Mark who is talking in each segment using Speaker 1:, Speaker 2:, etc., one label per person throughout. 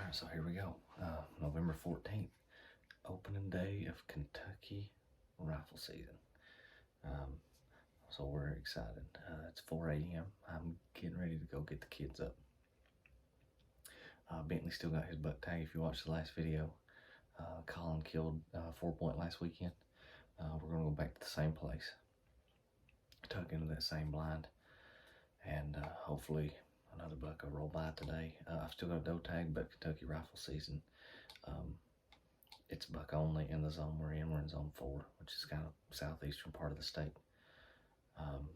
Speaker 1: Alright, so here we go. November 14th, opening day of Kentucky rifle season. So we're excited. It's 4 a.m. I'm getting ready to go get the kids up. Bentley still got his buck tag. If you watched the last video, Colin killed 4-point last weekend. We're going to go back to the same place, tuck into that same blind, and hopefully another buck will roll by today. I've still got a doe tag, but Kentucky rifle season, it's buck only in the zone we're in. We're in zone 4, which is kind of southeastern part of the state.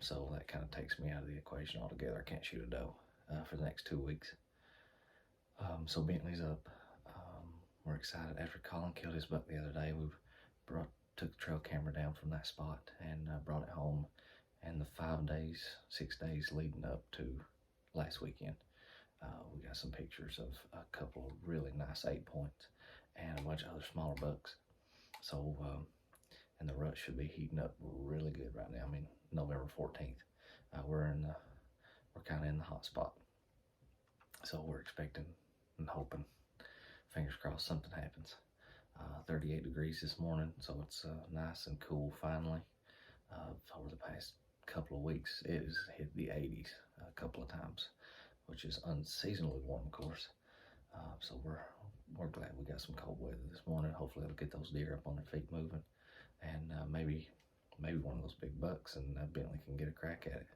Speaker 1: So that kind of takes me out of the equation altogether. I can't shoot a doe for the next 2 weeks. So Bentley's up. We're excited. After Colin killed his buck the other day, we took the trail camera down from that spot and brought it home. And the 6 days leading up to last weekend, we got some pictures of a couple of really nice 8-points and a bunch of other smaller bucks. So, and the rut should be heating up really good right now. I mean, November 14th, we're kind of in the hot spot. So we're expecting and hoping, fingers crossed, something happens. 38 degrees this morning, so it's nice and cool finally. Over the past couple of weeks, it has hit the 80s a couple of times, which is unseasonably warm, of course. So we're glad we got some cold weather this morning. Hopefully it'll get those deer up on their feet moving, and maybe one of those big bucks, and Bentley can get a crack at it.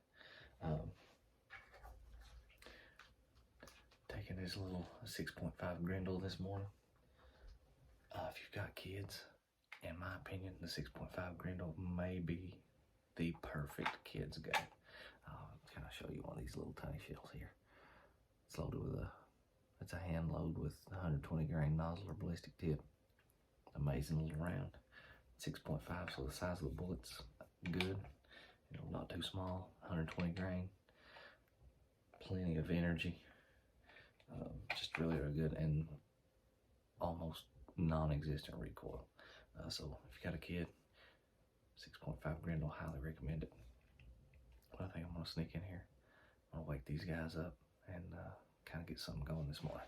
Speaker 1: Taking his little 6.5 Grendel this morning. If you've got kids, in my opinion, the 6.5 Grendel may be the perfect kids gun. Can I show you one of these little tiny shells here? It's loaded with it's a hand load with 120 grain nozzle or ballistic tip. Amazing little round. 6.5, so the size of the bullet's good. You know, not too small. 120 grain. Plenty of energy. Just really good and almost non-existent recoil. So if you got a kid, 6.5 Grendel, highly recommend it. But I think I'm gonna sneak in here. I'm gonna wake these guys up and kind of get something going this morning.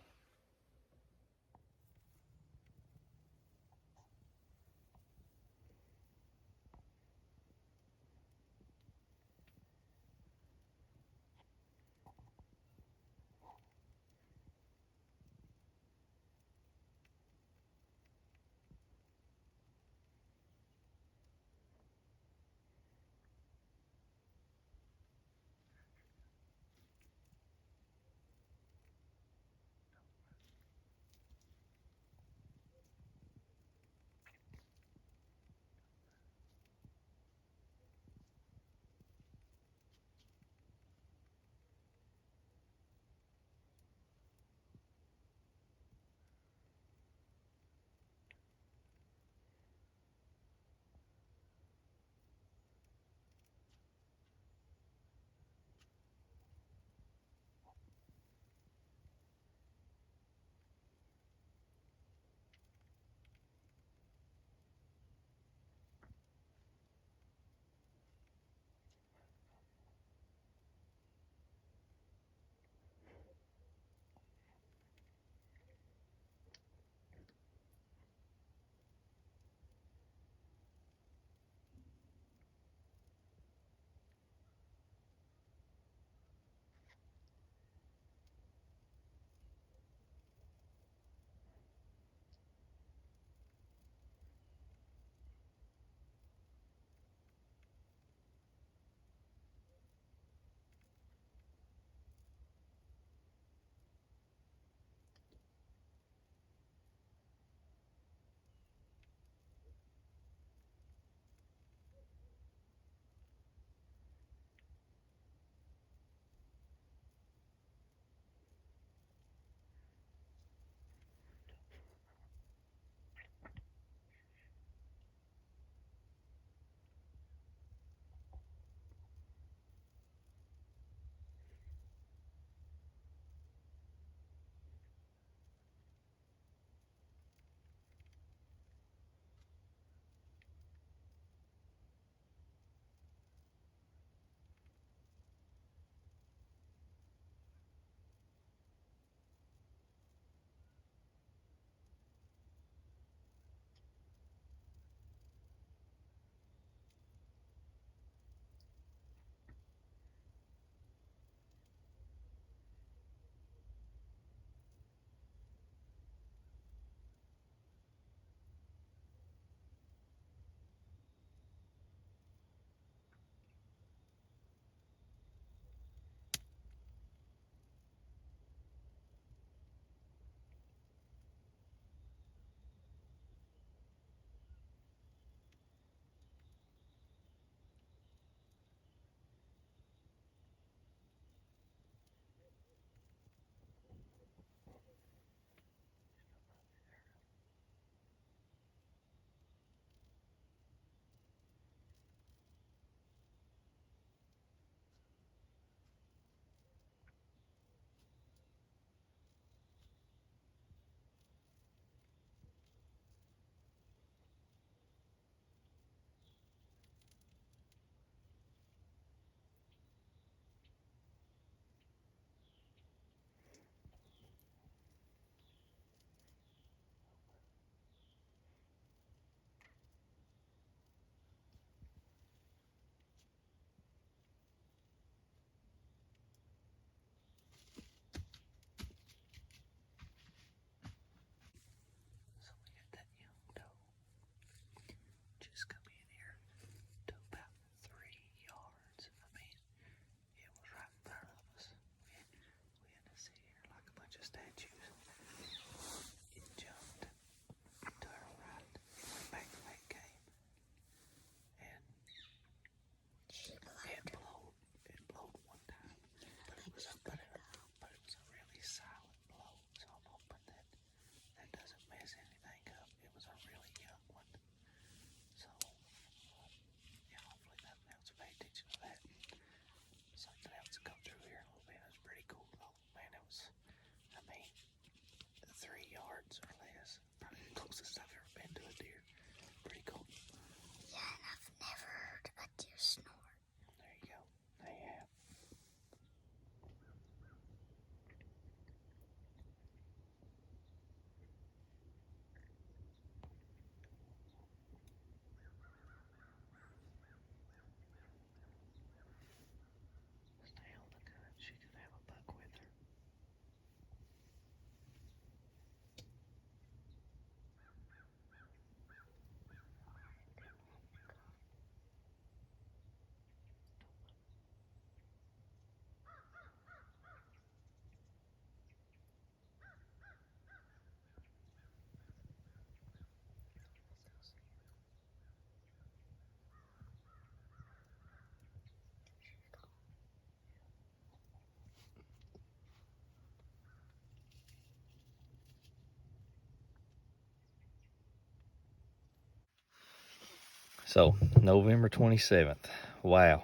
Speaker 1: So, November 27th. Wow.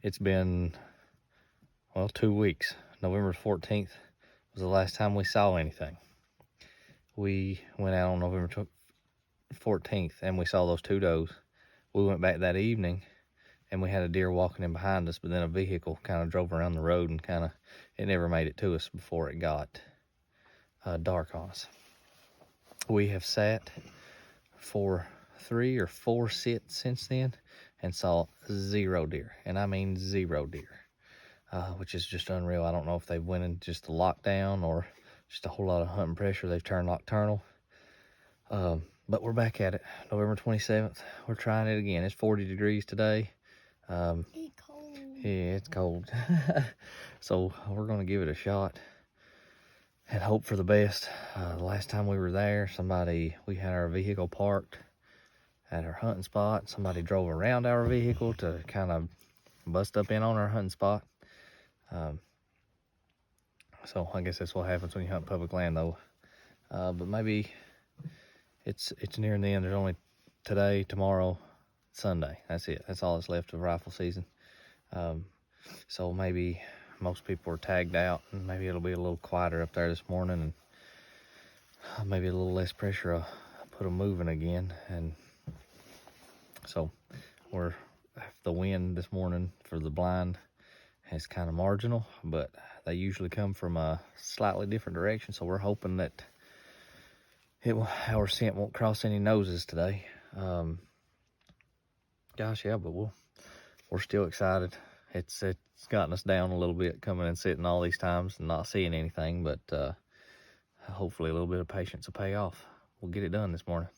Speaker 1: It's been, well, 2 weeks. November 14th was the last time we saw anything. We went out on November 14th and we saw those 2 does. We went back that evening and we had a deer walking in behind us, but then a vehicle kind of drove around the road and it never made it to us before it got dark on us. We have sat for 3 or 4 sits since then and saw 0 deer, and I mean 0 deer, which is just unreal. I don't know if they've went in just a lockdown or just a whole lot of hunting pressure. They've turned nocturnal, but we're back at it. November 27th, we're trying it again. It's 40 degrees today.
Speaker 2: It's cold.
Speaker 1: Yeah, it's cold. So we're gonna give it a shot and hope for the best. The last time we were there, we had our vehicle parked at our hunting spot. Somebody drove around our vehicle to kind of bust up in on our hunting spot. So I guess that's what happens when you hunt public land, though. But maybe it's nearing the end. There's only today, tomorrow, Sunday. That's it. That's all that's left of rifle season. So maybe most people are tagged out, and maybe it'll be a little quieter up there this morning, and maybe a little less pressure. I'll put them moving again, and so the wind this morning for the blind is kind of marginal, but they usually come from a slightly different direction. So we're hoping that our scent won't cross any noses today. Gosh, yeah, but we're still excited. It's gotten us down a little bit coming and sitting all these times and not seeing anything, but hopefully a little bit of patience will pay off. We'll get it done this morning.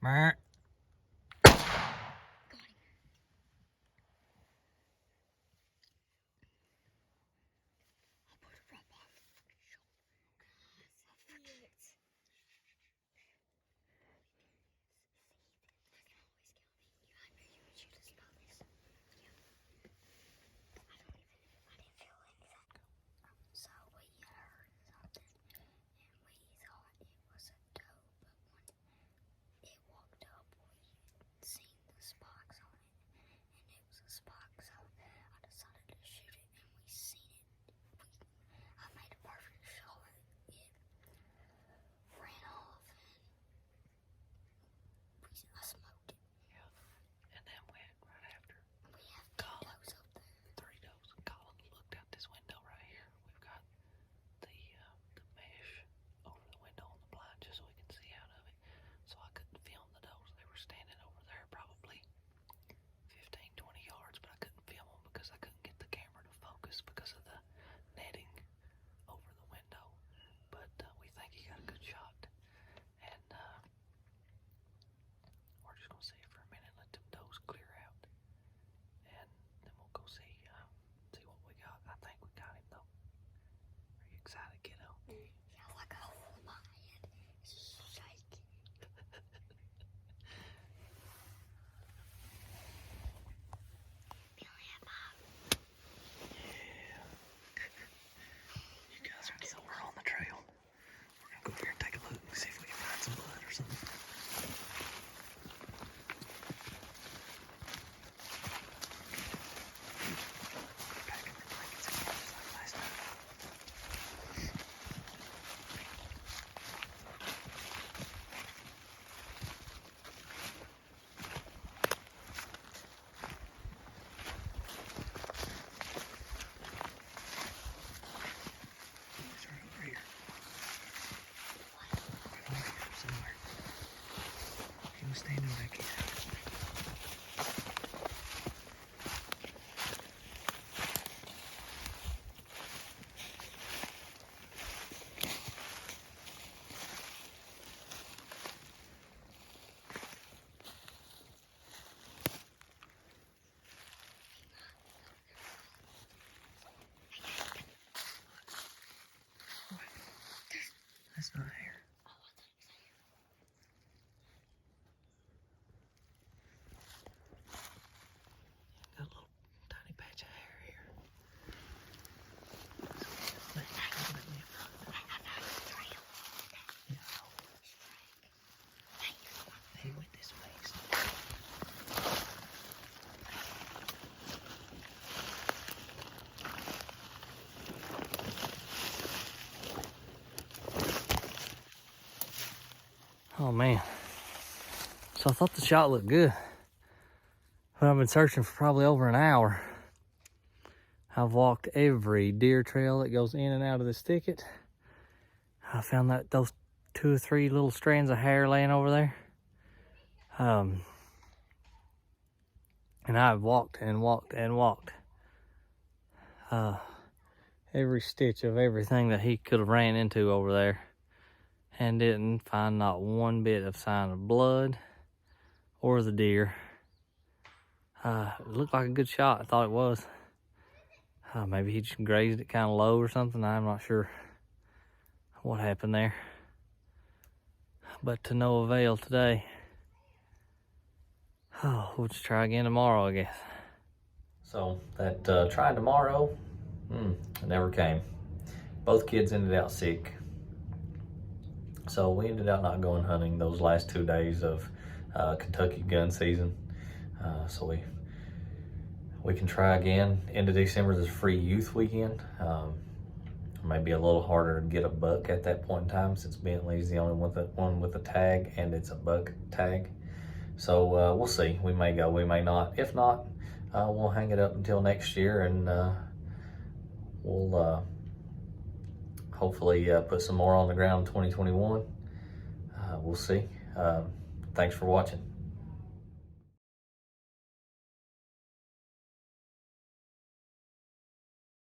Speaker 2: Got him. I'll put it right behind the fucking shoulder. Yes. I can always kill me. I know you would shoot us about this. Yeah. I didn't feel anything. So we heard something and we thought it was a doe, but when it walked up, we seen the sparks on it, and it was a spark, so I decided to shoot it, and we seen it. I made a perfect shot. It ran off, and I smoked it.
Speaker 1: Yeah, and then went right after.
Speaker 2: We have 2 does up there.
Speaker 1: 3 does. Colin looked out this window right here. We've got the mesh over the window on the blind just so we can see out of it. So I couldn't film the does. They were standing over there probably 15, 20 yards, but I couldn't film them because I couldn't get the camera to focus because of the netting over the window. But we think he got a good shot. And we're just going to sit for a minute, let them does clear out. And then we'll go see what we got. I think we got him though. Are you excited, kiddo?
Speaker 2: Yeah, like a hole in my head. It's just shaking. Billy, I'm up.
Speaker 1: You guys are somewhere on the trail. We're gonna go over here and take a look and see if we can find some blood or something. Packing the blankets again just like last time. standing back here. That's not hair. Got a little tiny patch of hair here. He went this way. Oh man. So I thought the shot looked good. But I've been searching for probably over an hour. I've walked every deer trail that goes in and out of this thicket. I found those 2 or 3 little strands of hair laying over there. And I've walked and walked and walked. Every stitch of everything that he could have ran into over there. And didn't find not one bit of sign of blood or the deer. It looked like a good shot. I thought it was. Maybe he just grazed it kind of low or something. I'm not sure what happened there. But to no avail today. Oh, we'll just try again tomorrow, I guess. So that try tomorrow, it never came. Both kids ended out sick. So we ended up not going hunting those last 2 days of Kentucky gun season. So we can try again. End of December is a free youth weekend. Maybe a little harder to get a buck at that point in time since Bentley's the only one with a tag and it's a buck tag. So we'll see. We may go, we may not. If not, we'll hang it up until next year and we'll hopefully put some more on the ground in 2021. We'll see. Thanks for watching.